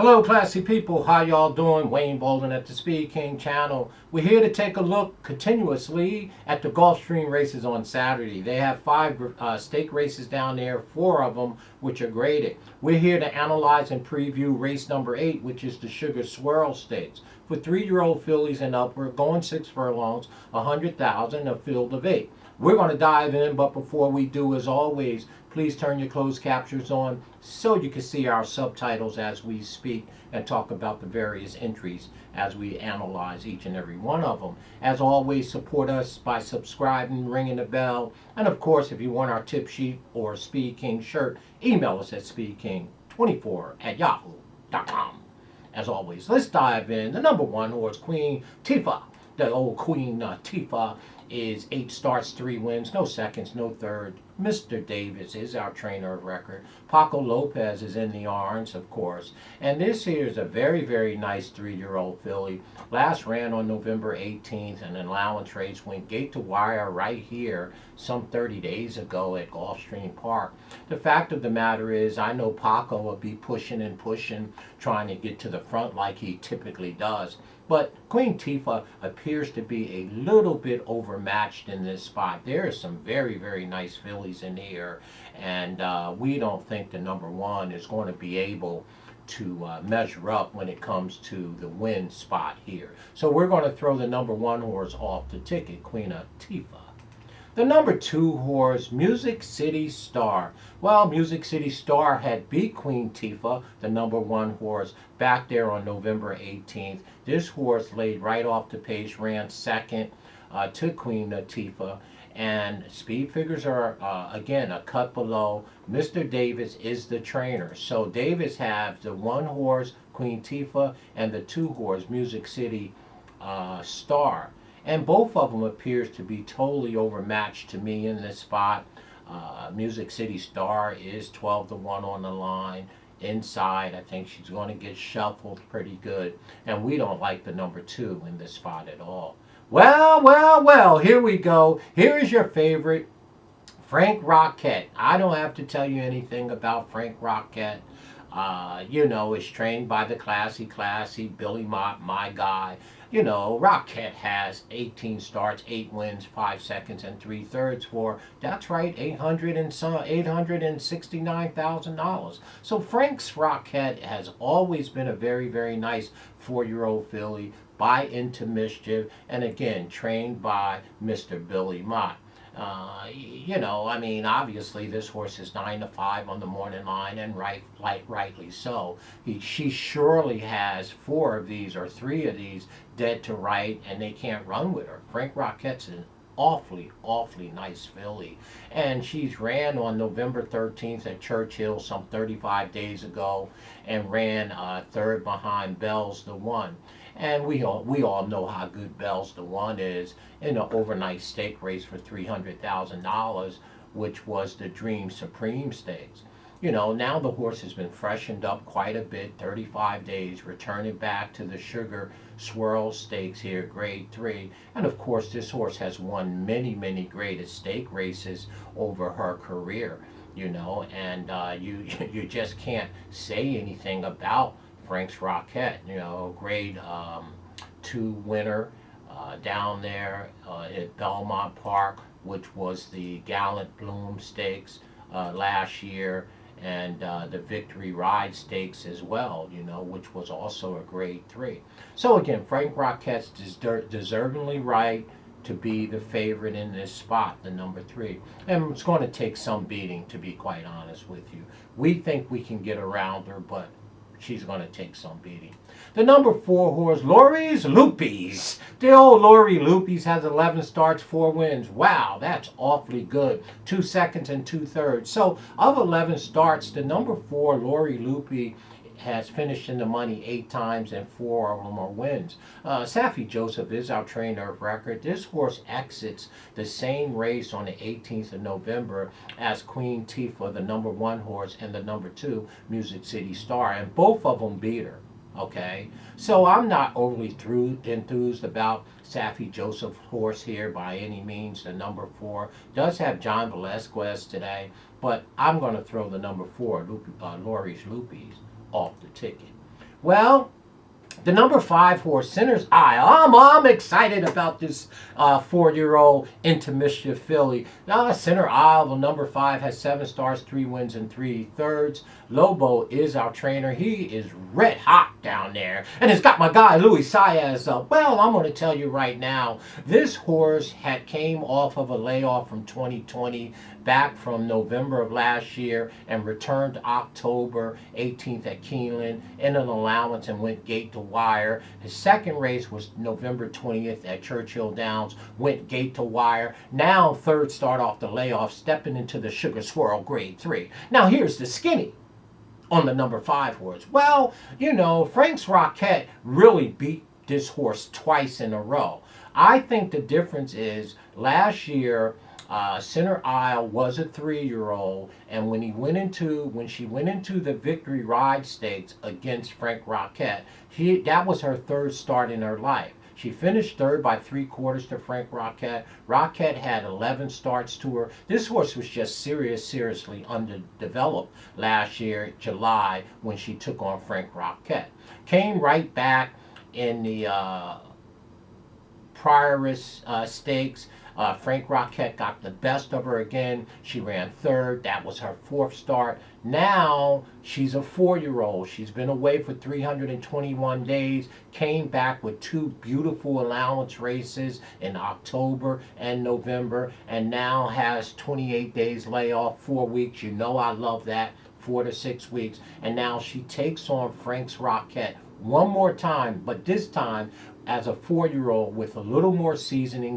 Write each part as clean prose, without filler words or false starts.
Hello, classy people. How y'all doing? Wayne Bolden at the Speed King channel. We're here to take a look continuously at the Gulfstream races on Saturday. They have five stake races down there, four of them which are graded. We're here to analyze and preview race number 8, which is the Sugar Swirl Stakes. For 3-year-old fillies and up, we're going 6 furlongs, 100,000, a field of 8. We're going to dive in, but before we do, as always, please turn your closed captions on so you can see our subtitles as we speak and talk about the various entries as we analyze each and every one of them. As always, support us by subscribing, ringing the bell, and of course, if you want our tip sheet or Speed King shirt, email us at speedking24@yahoo.com. As always, let's dive in. The number 1 horse, Queen Tifa. The old Queen Tifa is 8 starts, 3 wins, no seconds, no third. Mr. Davis is our trainer of record. Paco Lopez is in the arms, of course. And this here is a very, very nice 3-year-old filly. Last ran on November 18th, and an allowance race went gate to wire right here some 30 days ago at Gulfstream Park. The fact of the matter is, I know Paco will be pushing and pushing, trying to get to the front like he typically does. But Queen Tifa appears to be a little bit overmatched in this spot. There are some very, very nice fillies in here, and we don't think the number 1 is going to be able to measure up when it comes to the win spot here. So we're going to throw the number 1 horse off the ticket, Queen Tifa. The number 2 horse, Music City Star. Well, Music City Star had beat Queen Tifa, the number 1 horse, back there on November 18th. This horse laid right off the pace, ran second to Queen Tifa, and speed figures are, again, a cut below. Mr. Davis is the trainer. So Davis has the 1 horse, Queen Tifa, and the 2 horse, Music City Star. And both of them appears to be totally overmatched to me in this spot. Music City Star is 12-1 on the line. Inside, I think she's going to get shuffled pretty good. And we don't like the number 2 in this spot at all. Well, here we go. Here is your favorite, Frankettes. I don't have to tell you anything about Frankettes. You know, is trained by the classy Billy Mott, my guy. You know, Rocket has 18 starts, 8 wins, 5 seconds, and 3/3 for, that's right, $869,000. So Frank's Rocket has always been a very, very nice 4-year-old filly, by Into Mischief, and again, trained by Mr. Billy Mott. You know, I mean, obviously this horse is 9-5 on the morning line, and rightly so. She surely has 4 of these or 3 of these dead to right, and they can't run with her. Frankettes is an awfully nice filly, and she's ran on November 13th at Churchill some 35 days ago, and ran 3rd behind Bell's the One. And we all know how good Bell's the One is in an overnight stake race for $300,000, which was the Dream Supreme Stakes. You know, now the horse has been freshened up quite a bit, 35 days, returning back to the Sugar Swirl Stakes here, grade 3. And of course, this horse has won many graded stake races over her career, you know, and you just can't say anything about Frank's Rocket, you know, grade 2 winner down there at Belmont Park, which was the Gallant Bloom Stakes last year, and the Victory Ride Stakes as well, you know, which was also a grade 3. So again, Frank Rockette's deservingly right to be the favorite in this spot, the number 3. And it's going to take some beating, to be quite honest with you. We think we can get around her, but she's going to take some beating. The number 4 horse, Laurie Loopies. The old Laurie Loopies has 11 starts, 4 wins. Wow, that's awfully good. 2 seconds and 2/3. So of 11 starts, the number 4, Laurie Loopie, has finished in the money 8 times, and 4 of them are wins. Safi Joseph is our trainer of record. This horse exits the same race on the 18th of November as Queen Tifa, the number 1 horse, and the number 2, Music City Star, and both of them beat her. Okay, so I'm not overly enthused about Safi Joseph's horse here by any means. The number 4 does have John Velasquez today, but I'm going to throw the number 4, Laurie Loopies, off the ticket. Well, the number 5 horse, Sinner's Isle. I'm excited about this 4-year-old into mischief filly. Sinner Isle, the number 5, has 7 starts, 3 wins, and 3/3. Lobo is our trainer. He is red hot down there, and it's got my guy Louis Saez up. Well, I'm going to tell you right now, this horse had came off of a layoff from 2020, back from November of last year, and returned October 18th at Keeneland in an allowance and went gate to wire. His second race was November 20th at Churchill Downs, went gate to wire. Now third start off the layoff, stepping into the Sugar Swirl Grade 3. Now here's the skinny on the number 5 horse. Well, Frank's Rockette really beat this horse twice in a row. I think the difference is last year, Center Isle was a 3-year-old, and when she went into the Victory Ride Stakes against Frank Rockette, that was her third start in her life. She finished third by 3/4 to Frank Rockette. Rockette had 11 starts to her. This horse was just seriously underdeveloped last year, July, when she took on Frank Rockette. Came right back in the Prioris Stakes. Frank Rockette got the best of her again. She ran third. That was her 4th start. Now she's a 4-year-old. She's been away for 321 days. Came back with 2 beautiful allowance races in October and November, and now has 28 days layoff, 4 weeks. I love that. 4 to 6 weeks. And now she takes on Frank's Rockette one more time, but this time as a 4-year-old with a little more seasoning.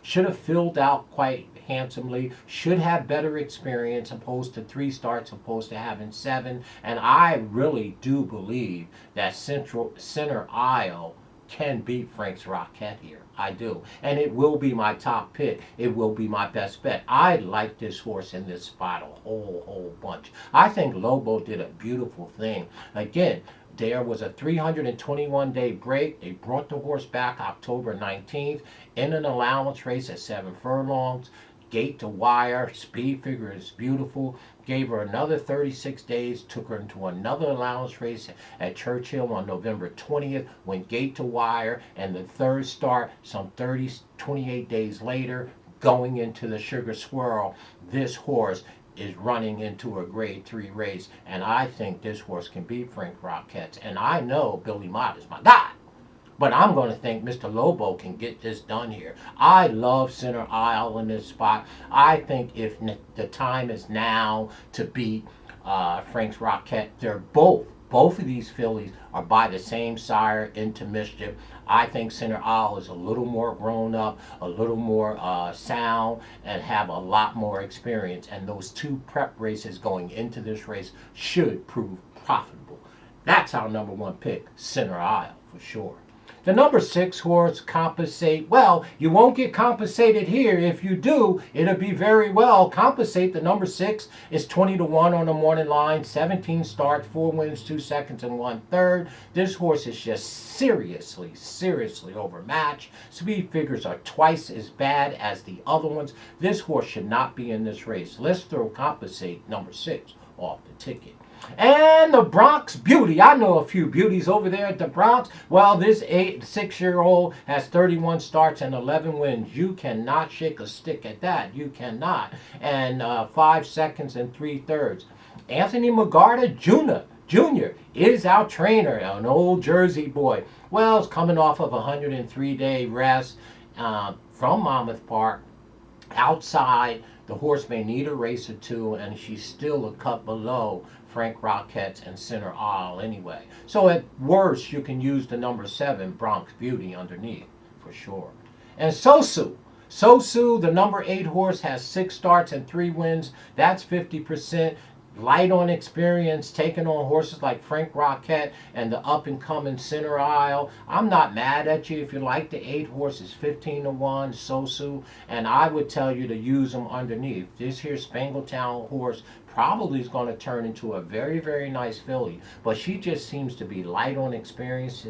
Should have filled out quite handsomely, should have better experience opposed to 3 starts opposed to having 7. And I really do believe that Center Isle can beat Frank's Rockette here. I do. And it will be my top pick. It will be my best bet. I like this horse in this spot a whole bunch. I think Lobo did a beautiful thing. Again, there was a 321-day break. They brought the horse back October 19th in an allowance race at 7 furlongs. Gate to wire, speed figure is beautiful. Gave her another 36 days, took her into another allowance race at Churchill on November 20th, went gate to wire, and the third start, some 28 days later, going into the Sugar Swirl. This horse is running into a Grade 3 race, and I think this horse can beat Frank Rockette. And I know Billy Mott is my guy, but I'm going to think Mr. Lobo can get this done here. I love Center Isle in this spot. I think if the time is now to beat Frank's Rockette, they're both of these fillies are by the same sire, Into Mischief. I think Center Isle is a little more grown up, a little more sound, and have a lot more experience. And those 2 prep races going into this race should prove profitable. That's our number 1 pick, Center Isle, for sure. The number 6 horse, Compensate. Well, you won't get compensated here. If you do, it'll be very well. Compensate, the number 6, is 20 to 1 on the morning line. 17 starts, 4 wins, 2 seconds, and 1/3. This horse is just seriously overmatched. Speed figures are twice as bad as the other ones. This horse should not be in this race. Let's throw Compensate, number 6, off the ticket. And the Bronx Beauty. I know a few beauties over there at the Bronx. Well, this 6-year-old has 31 starts and 11 wins. You cannot shake a stick at that. You cannot. And 5 seconds and 3/3. Anthony McGarda Jr. is our trainer, an old Jersey boy. Well, it's coming off of a 103-day rest from Monmouth Park. Outside, the horse may need a race or 2, and she's still a cut below Frank Rockette and Center Isle anyway. So at worst, you can use the number 7, Bronx Beauty, underneath, for sure. And Sosu, the number 8 horse, has 6 starts and 3 wins. That's 50%. Light on experience, taking on horses like Frank Rockette and the up-and-coming Center Isle. I'm not mad at you if you like the 8 horses, 15 to 1, Sosu, and I would tell you to use them underneath. This here Spangletown horse probably is going to turn into a very nice filly, but she just seems to be light on experience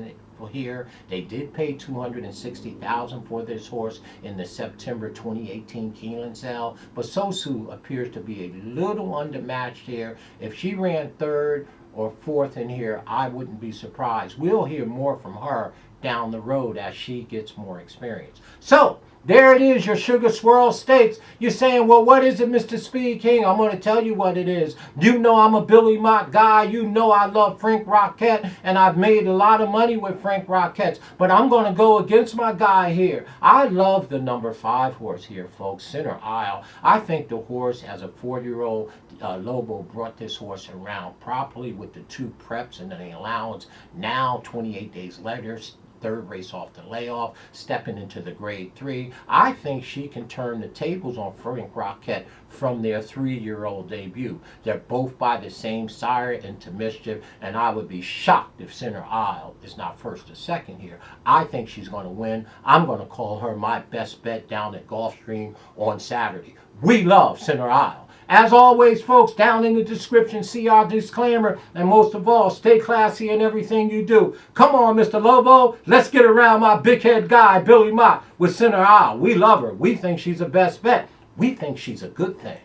here. They did pay $260,000 for this horse in the September 2018 Keeneland sale, but Sosu appears to be a little undermatched here. If she ran third or fourth in here, I wouldn't be surprised. We'll hear more from her down the road as she gets more experience. So, there it is, your Sugar Swirl Stakes. You're saying, well, what is it, Mr. Speed King? I'm going to tell you what it is. You know I'm a Billy Mott guy. You know I love Frank Rockette, and I've made a lot of money with Frank Rockettes. But I'm going to go against my guy here. I love the number 5 horse here, folks, Center Isle. I think the horse, as a 4-year-old, Lobo brought this horse around properly with the 2 preps and the allowance. Now, 28 days later, 3rd race off the layoff, stepping into the grade 3. I think she can turn the tables on Frank Rockette from their 3-year-old debut. They're both by the same sire into Mischief, and I would be shocked if Center Isle is not first or second here. I think she's going to win. I'm going to call her my best bet down at Gulfstream on Saturday. We love Center Isle. As always, folks, down in the description, see our disclaimer. And most of all, stay classy in everything you do. Come on, Mr. Lobo. Let's get around my big head guy, Billy Mott, with Center Isle. We love her. We think she's the best bet. We think she's a good thing.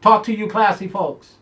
Talk to you classy folks.